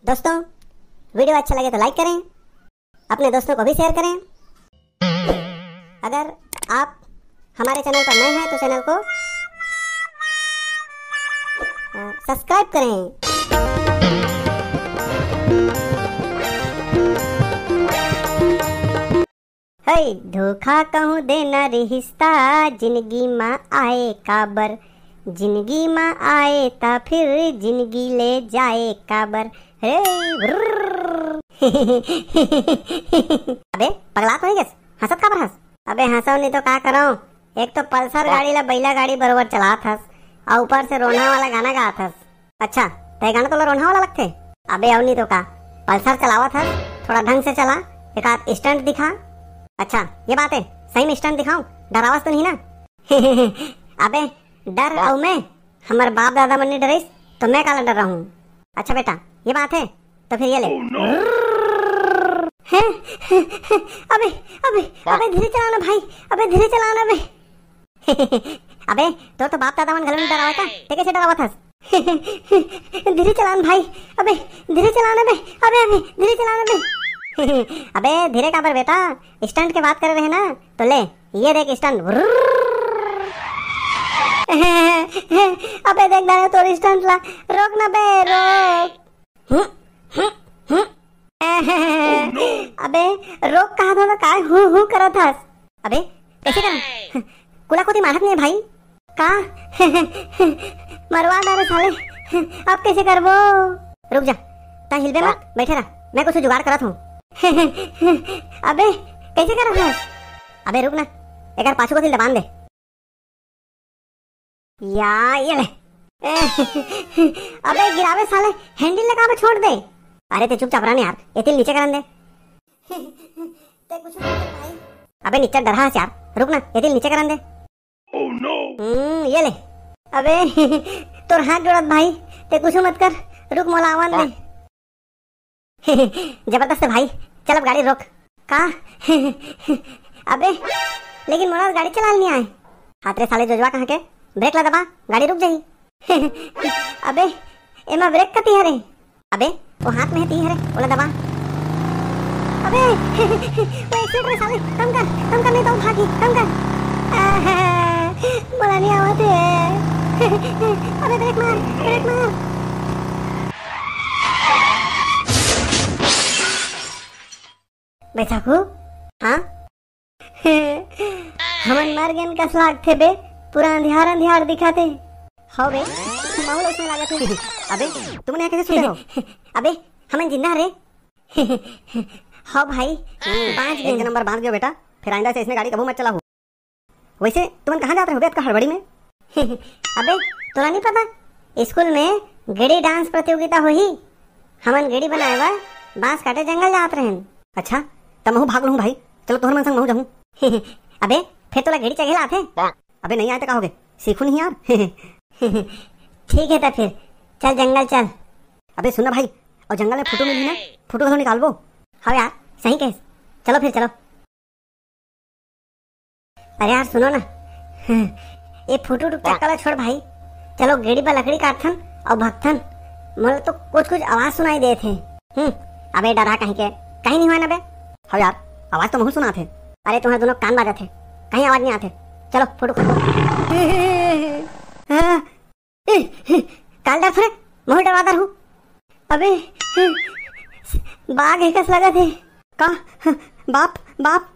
दोस्तों, वीडियो अच्छा लगे तो लाइक करें, अपने दोस्तों को भी शेयर करें। अगर आप हमारे चैनल पर नए हैं तो चैनल को सब्सक्राइब करें। हे धोखा कहूँ देना रिश्ता, जिंदगी में आए काबर, जिंदगी में आए ता फिर जिंदगी ले जाए काबर। हे अबे पगला तो नहीं गस, हंसत काबर हंस? अबे हंसो नहीं तो का करो, एक तो पल्सर गाड़ी ला बैला गाड़ी बरोबर चलात हस और ऊपर से रोना वाला गाना गात हस। अच्छा ते गाना तो रोना वाला लगते। अबे और नहीं तो का, पल्सर चलावत हस, थोड़ा ढंग से चला, एक आध स्टंट दिखा। अच्छा ये बात है, सही में स्टंट दिखाऊं, डरावस तो नहीं ना? अबे डर और मैं, हमारे बाप दादा मन ने डरिस तो मैं काला डर रहा हूँ। अच्छा बेटा ये बात है तो फिर ये ले। हैं? अबे अबे अबे धीरे चलाना भाई, अबे धीरे चलाना बे। अबे तो बाप दादा मन घर में डरावा था, ते कैसे डरावा था? धीरे चलाना भाई, अबे धीरे चलाना बे, अबे अबे धीरे चलाना बे। अबे धीरे काबर बेटा, स्टंट के बात कर रहे हैं ना, तो ले ये देख स्टंट। अबे देख दाने तो स्टंट ला, रोक ना बे रोक। अबे रोक कहा था तो काय हूँ करा था। अबे कैसे करा, कुला कुती मारत नहीं भाई का? मरवा डाले साले, अब कैसे करबो? रुक जा, ता हिलबे मत, बैठे रह, मैं कुछ जुगाड़ करत हूँ। अबे कैसे कर रहा है? अबे रुक ना, एक बार पाछू को दिल दबान दे। या ये ले। अबे गिरावे साले, हैंडल लगा के छोड़ दे। अरे ते चुपचाप रहने यार, ये तिल नीचे करन दे। ते कुछ मत कर भाई। अबे नीचे डरा है यार, रुक ना, ये तिल नीचे करन दे। Oh no. ये ले। अबे तोर हाथ जोड़त भाई, ते कुछ मत कर, रुक मोला आवन दे। जबरदस्त है भाई, चल अब गाड़ी रोक। का? अबे लेकिन मोला गाड़ी चला नहीं आए। हाथ रे साले जोजवा कहाँ के, ब्रेक ला दबा, गाड़ी रुक जाई। अबे एमा ब्रेक कती है रे? अबे वो हाथ में है ती है रे, ओला दबा। अबे वो एक्सीडेंट रे साले, कम कर नहीं तो भागी, कम कर। मोला नहीं आवत है। अबे ब्रेक मार, ब्रेक मार। बैसाखू हाँ हमन मर गए कस लागथे बे, पूरा अंधियार अंधियार दिखाते। हो बे माहौल उसमें लागत है। अबे तुमने कैसे सुने हो? अबे हमन जिंदा रे। हो भाई बांध गए, नंबर बांध गयो बेटा, फिर आइंदा से इसने गाड़ी कबू मत चला हो। वैसे तुम कहाँ जाते हो बे का हड़बड़ी में? अबे तोला नहीं पता, स्कूल में गेड़ी डांस प्रतियोगिता हुई, हमन गेड़ी बनाए हुआ बांस काटे जंगल जात रहे। अच्छा तब महू भाग लूँ भाई, चलो तोहर मन संग महू जाऊँ। अबे फिर तोला गेड़ी चढ़ेला आथे? अबे नहीं आए तो का होगे, सीखू नहीं यार। ठीक है तो फिर चल जंगल चल। अबे सुनना भाई, और जंगल में फोटो मिली ना, फोटो तो निकालबो। हाँ यार सही कह, चलो फिर चलो। अरे यार सुनो ना, ये फोटो टुकला छोड़ भाई, चलो गेड़ी पर लकड़ी काटथन और भगथन। मोला तो कुछ आवाज सुनाई दे थे। अबे डरा कहीं के, कहीं नहीं हुआ ना बे। हाँ यार आवाज तो महू सुना थे। अरे तुम्हारे दोनों कान बाजा थे, कहीं आवाज नहीं आते। चलो फोटो काल डर थोड़े महू डरवादर हूँ। अबे बाघ है कस लगा थे का? बाप बाप?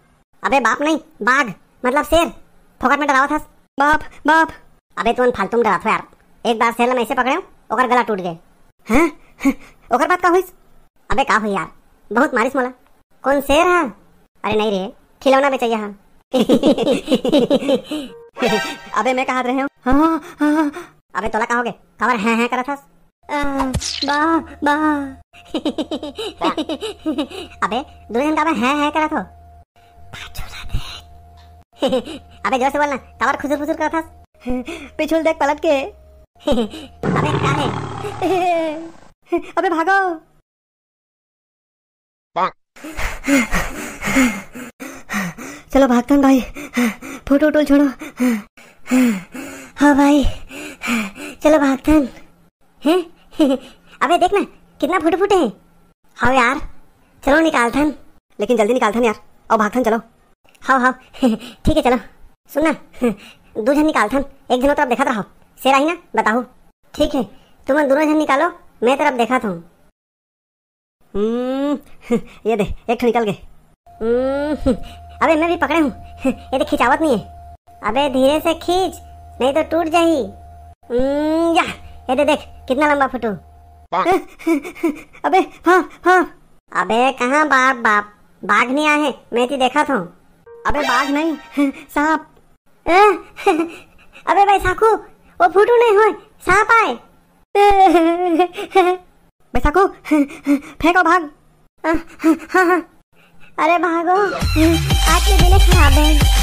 अबे बाप नहीं, बाघ मतलब शेर, फोकट में डरावा था। बाप बाप? अबे तुम फालतू में डरा था यार, एक बार शेर में ऐसे पकड़े ओकर गला टूट गए। हैं ओकर बात का हुई? अबे का हुई यार, बहुत मारिस मोला। कौन शेर है? अरे नहीं रे, खिलौना बेचैया है। अबे मैं कहा रहे हूँ? अबे तोला कहोगे कवर है करा था। बा बा। अबे दुल्हन का है करा था। अबे जोर से बोलना, कवर खुजूर खुजूर करा था। पिछुल देख पलट के। अबे क्या है? अबे भागो। चलो भागता भाई, फोटो वोटो छोड़ो। हाँ भाई चलो भागता हैं। अबे देख ना कितना फुटे फुटे हैं। हाँ यार चलो निकालथन, लेकिन जल्दी निकालथन यार, और भागथन चलो। हाँ हाँ ठीक है चलो। सुनना, 2 जन निकालथन, एक जनो तरफ देखा रहो, शेर आई ना बताओ। ठीक है तुम दोनों जन निकालो, मैं तरफ देखा था। ये दे एक निकल गए। अबे मैं भी पकड़े हूँ। ये देख खिंचावत नहीं है। अबे धीरे से खींच नहीं तो टूट जाही। या ये दे देख कितना लंबा फुटू। अबे हाँ हाँ। अबे कहाँ बाप बाप, बाघ नहीं आए, मैं तो देखा था। अबे बाघ नहीं सांप। अबे भाई साकू वो फुटू नहीं हो, सांप आए। बैसाखू फेंको भाग। अरे भागो, आज के दिन खराब है।